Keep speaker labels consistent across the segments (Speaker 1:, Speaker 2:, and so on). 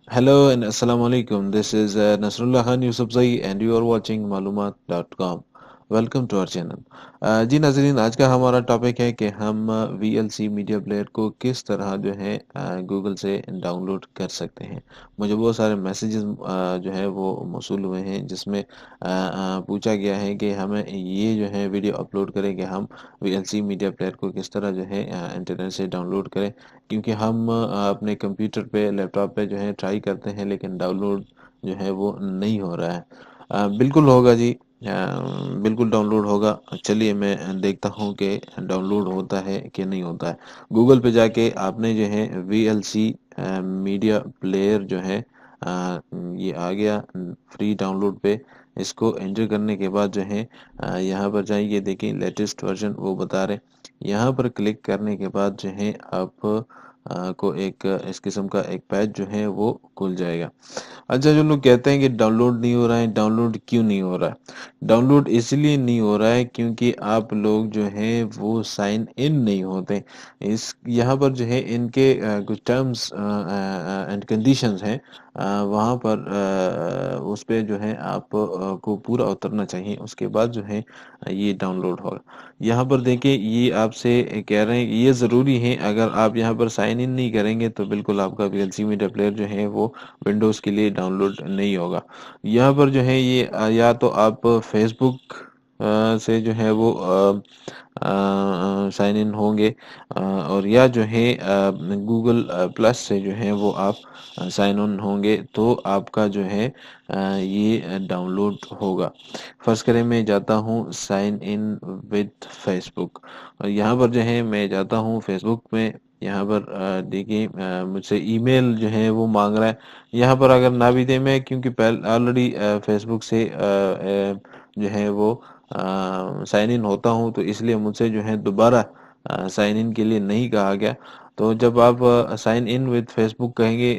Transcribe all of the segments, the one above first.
Speaker 1: Hello and Assalamu alaikum. This is nasrullah yousafzai and you are watching malumat.com. Welcome to our channel. जी नाजरीन, आज का हमारा topic है कि हम VLC मीडिया प्लेयर को किस तरह जो है गूगल से डाउनलोड कर सकते हैं। मुझे बहुत सारे मैसेजेस जो है वो मौसूल हुए हैं जिसमें पूछा गया है कि हमें ये जो है वीडियो अपलोड करें कि हम VLC मीडिया प्लेयर को किस तरह जो है इंटरनेट से डाउनलोड करें, क्योंकि हम अपने कंप्यूटर पे लैपटॉप पे जो है ट्राई करते हैं लेकिन डाउनलोड जो है वो नहीं हो रहा है। बिल्कुल होगा जी, बिल्कुल डाउनलोड होगा। चलिए मैं देखता हूँ कि डाउनलोड होता है कि नहीं होता है। गूगल पे जाके आपने जो है VLC मीडिया प्लेयर जो है ये आ गया फ्री डाउनलोड पे। इसको एंटर करने के बाद जो है यहाँ पर जाइए, देखिए लेटेस्ट वर्जन वो बता रहे। यहाँ पर क्लिक करने के बाद जो है आप को एक इस किस्म का एक पेज जो है वो खुल जाएगा। अच्छा, जो लोग कहते हैं कि डाउनलोड नहीं हो रहा है, डाउनलोड क्यों नहीं हो रहा है? डाउनलोड इसलिए नहीं हो रहा है क्योंकि आप लोग जो हैं वो साइन इन नहीं होते। इस यहाँ पर जो है इनके कुछ टर्म्स एंड कंडीशंस हैं, वहाँ पर उस पे जो है आप को पूरा उतरना चाहिए, उसके बाद जो है ये डाउनलोड होगा। यहाँ पर देखिए ये आपसे कह रहे हैं, ये ज़रूरी है। अगर आप यहाँ पर साइन इन नहीं करेंगे तो बिल्कुल आपका VLC मीडिया प्लेयर जो है वो विंडोज़ के लिए डाउनलोड नहीं होगा। यहाँ पर जो है ये या तो आप फेसबुक से जो है वो साइन इन होंगे, और या जो है गूगल प्लस से जो है वो आप साइन ऑन होंगे तो आपका जो है ये डाउनलोड होगा। फर्स्ट करें मैं जाता हूँ साइन इन विद फेसबुक, और यहाँ पर जो है मैं जाता हूँ फेसबुक में। यहाँ पर देखिए मुझसे ईमेल जो है वो मांग रहा है। यहाँ पर अगर ना भी दे, मैं क्योंकि पहले ऑलरेडी फेसबुक से जो है वो साइन इन होता हूँ, तो इसलिए मुझसे जो है दोबारा साइन इन के लिए नहीं कहा गया। तो जब आप साइन इन विद फेसबुक कहेंगे,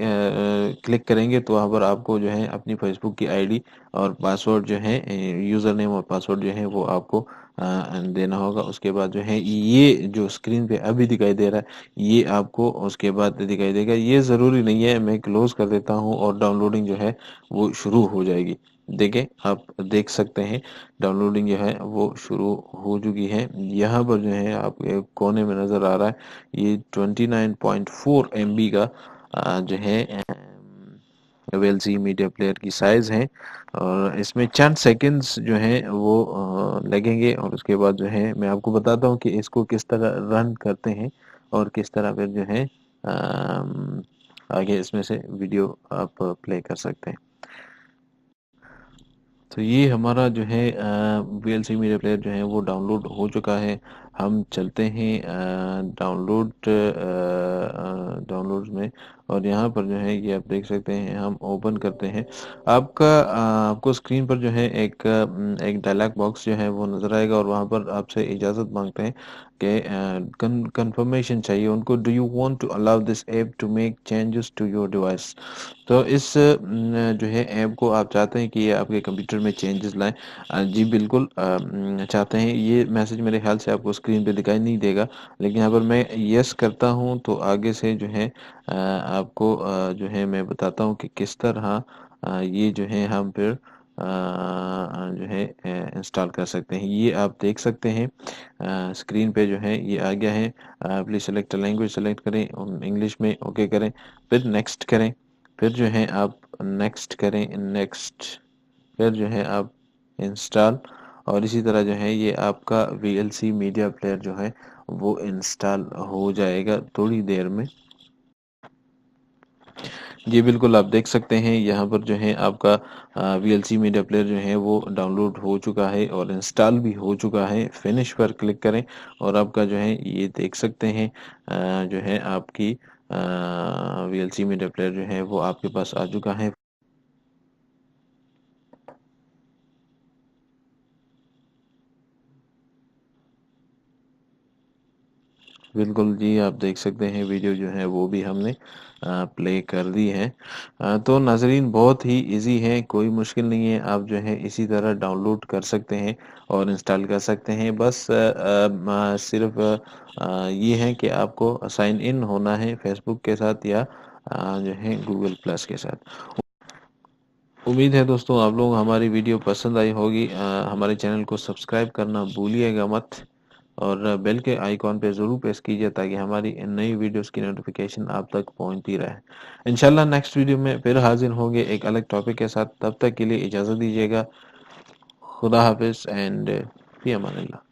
Speaker 1: क्लिक करेंगे, तो वहाँ पर आपको जो है अपनी फेसबुक की आईडी और पासवर्ड जो है, यूज़र नेम और पासवर्ड जो है वो आपको देना होगा। उसके बाद जो है ये जो स्क्रीन पे अभी दिखाई दे रहा है ये आपको उसके बाद दिखाई देगा। ये ज़रूरी नहीं है, मैं क्लोज कर देता हूँ और डाउनलोडिंग जो है वो शुरू हो जाएगी। देखें, आप देख सकते हैं डाउनलोडिंग जो है वो शुरू हो चुकी है। यहाँ पर जो है आपके कोने में नज़र आ रहा है ये 29.4 MB का जो है VLC मीडिया प्लेयर की साइज़ है, और इसमें चंद सेकंड्स जो हैं वो लगेंगे। और उसके बाद जो है मैं आपको बताता हूँ कि इसको किस तरह रन करते हैं और किस तरह फिर जो है आगे इसमें से वीडियो आप प्ले कर सकते हैं। तो ये हमारा जो है VLC मीडिया प्लेयर जो है वो डाउनलोड हो चुका है। हम चलते हैं डाउनलोड्स में, और यहाँ पर जो है ये आप देख सकते हैं, हम ओपन करते हैं। आपको स्क्रीन पर जो है एक डायलॉग बॉक्स जो है वो नज़र आएगा, और वहाँ पर आपसे इजाज़त मांगते हैं कि कंफर्मेशन चाहिए उनको, do you want to allow this app to make changes to your device. तो इस जो है ऐप को आप चाहते हैं कि ये आपके कंप्यूटर में चेंजेस लाएं। जी बिल्कुल चाहते हैं। ये मैसेज मेरे ख्याल से आपको स्क्रीन पे दिखाई नहीं देगा, लेकिन यहाँ पर मैं यस करता हूँ तो आगे से जो है आपको जो है मैं बताता हूँ कि किस तरह ये जो है हम फिर जो है इंस्टॉल कर सकते हैं। ये आप देख सकते हैं स्क्रीन पे जो है ये आ गया है। प्लीज सेलेक्ट लैंग्वेज सेलेक्ट करें, इंग्लिश में ओके करें, फिर नेक्स्ट करें, फिर जो है आप नेक्स्ट करें, नेक्स्ट, फिर जो है आप इंस्टॉल। और इसी तरह जो है ये आपका VLC मीडिया प्लेयर जो है वो इंस्टॉल हो जाएगा थोड़ी देर में। जी बिल्कुल, आप देख सकते हैं यहाँ पर जो है आपका VLC मीडिया प्लेयर जो है वो डाउनलोड हो चुका है और इंस्टॉल भी हो चुका है। फिनिश पर क्लिक करें और आपका जो है ये देख सकते हैं जो है आपकी VLC मीडिया प्लेयर जो है वो आपके पास आ चुका है। बिल्कुल जी, आप देख सकते हैं वीडियो जो है वो भी हमने प्ले कर दी है। तो नाज़रीन, बहुत ही इजी है, कोई मुश्किल नहीं है। आप जो है इसी तरह डाउनलोड कर सकते हैं और इंस्टॉल कर सकते हैं। बस सिर्फ ये है कि आपको साइन इन होना है फेसबुक के साथ या جو ہے گوگل پلس کے ساتھ. امید ہے دوستوں آپ لوگ ہماری ویڈیو پسند آئی ہوگی. ہمارے چینل کو سبسکرائب کرنا بھولیے گا مت، اور بیل کے آئیکن پہ ضرور پریس کیجیے تاکہ ہماری نئی ویڈیوز کی نوٹیفیکیشن آپ تک پہنچتی رہے. انشاءاللہ نیکسٹ ویڈیو میں پھر حاضر ہوں گے ایک الگ ٹاپک کے ساتھ. تب تک کے لیے اجازت دیجیے گا. خدا حافظ اینڈ فی امان اللہ.